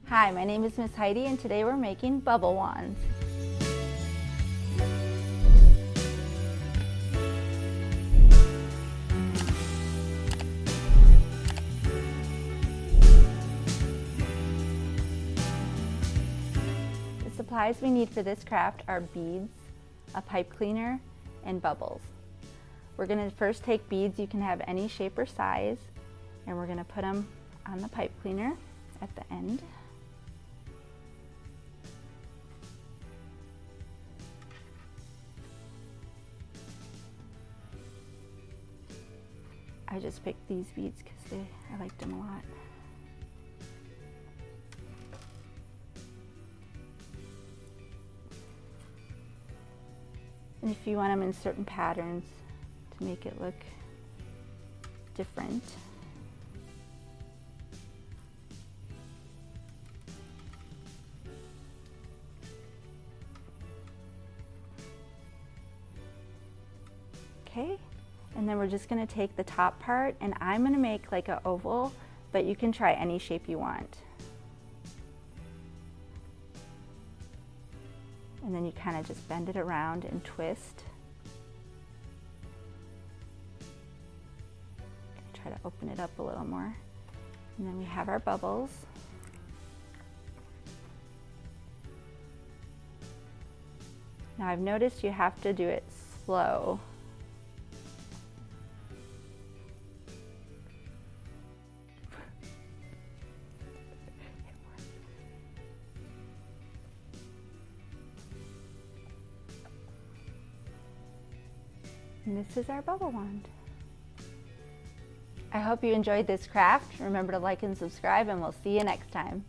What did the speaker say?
Hi, my name is Miss Heidi and today we're making bubble wands. The supplies we need for this craft are beads, a pipe cleaner, and bubbles. We're going to first take beads, you can have any shape or size, and we're going to put them on the pipe cleaner at the end. I just picked these beads because I liked them a lot. And if you want them in certain patterns to make it look different. Okay. And then we're just going to take the top part and I'm going to make like an oval, but you can try any shape you want. And then you kind of just bend it around and twist. Try to open it up a little more. And then we have our bubbles. Now I've noticed you have to do it slow. And this is our bubble wand. I hope you enjoyed this craft. Remember to like and subscribe, and we'll see you next time.